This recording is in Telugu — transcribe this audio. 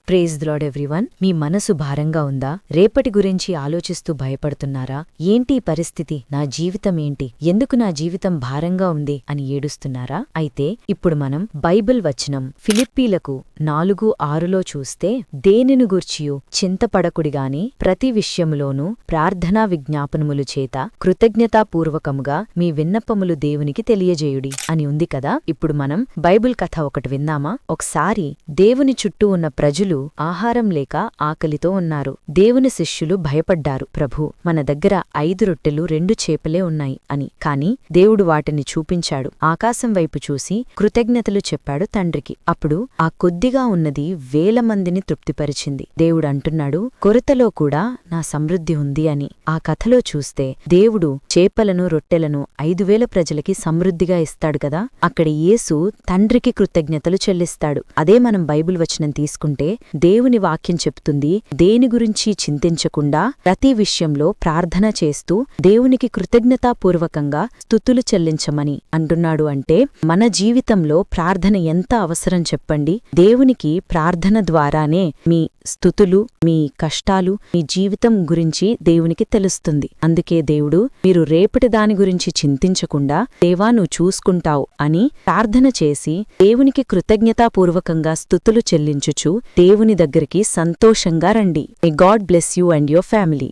Praise the lord everyone. మీ మనసు భారంగా ఉందా? రేపటి గురించి ఆలోచిస్తూ భయపడుతున్నారా? ఏంటి ఈ పరిస్థితి? నా జీవితం ఏంటి? ఎందుకు నా జీవితం భారంగా ఉంది అని ఏడుస్తున్నారా? అయితే ఇప్పుడు మనం బైబిల్ వచనం ఫిలిప్పీలకు 4:6లో చూస్తే, దేనిని గూర్చియు చింతపడకుడిగాని ప్రతి విషయములోనూ ప్రార్థనా విజ్ఞాపనములు చేత కృతజ్ఞతాపూర్వకముగా మీ విన్నపములు దేవునికి తెలియజేయుడి అని ఉంది కదా. ఇప్పుడు మనం బైబిల్ కథ ఒకటి విందామా? ఒకసారి దేవుని చుట్టూ ఉన్న ప్రజలు ఆహారం లేక ఆకలితో ఉన్నారు. దేవుని శిష్యులు భయపడ్డారు. ప్రభూ, మన దగ్గర 5 రొట్టెలు 2 చేపలే ఉన్నాయి అని. కాని దేవుడు వాటిని చూపించాడు. ఆకాశం వైపు చూసి కృతజ్ఞతలు చెప్పాడు తండ్రికి. అప్పుడు ఆ కొద్దిగా ఉన్నది 1000 మందిని తృప్తిపరిచింది. దేవుడు అంటున్నాడు, కొరతలో కూడా నా సమృద్ధి ఉంది అని. ఆ కథలో చూస్తే దేవుడు చేపలను రొట్టెలను 5000 ప్రజలకి సమృద్ధిగా ఇస్తాడు కదా. అక్కడ యేసు తండ్రికి కృతజ్ఞతలు చెల్లిస్తాడు. అదే మనం బైబిల్ వచనం తీసుకుంటే దేవుని వాక్యం చెప్తుంది, దేని గురించి చింతించకుండా ప్రతి విషయంలో ప్రార్థన చేస్తూ దేవునికి కృతజ్ఞతాపూర్వకంగా స్తుతులు చెల్లించమని అంటున్నాడు. అంటే మన జీవితంలో ప్రార్థన ఎంత అవసరం చెప్పండి. దేవునికి ప్రార్థన ద్వారానే మీ స్తుతులు, మీ కష్టాలు, మీ జీవితం గురించి దేవునికి తెలుస్తుంది. అందుకే దేవుడు, మీరు రేపటి దాని గురించి చింతించకుండా దేవా నువ్వు చూసుకుంటావు అని ప్రార్థన చేసి దేవునికి కృతజ్ఞతాపూర్వకంగా స్తుతులు చెల్లించుచు దేవుని దగ్గరికి సంతోషంగా రండి. May God bless you and your family.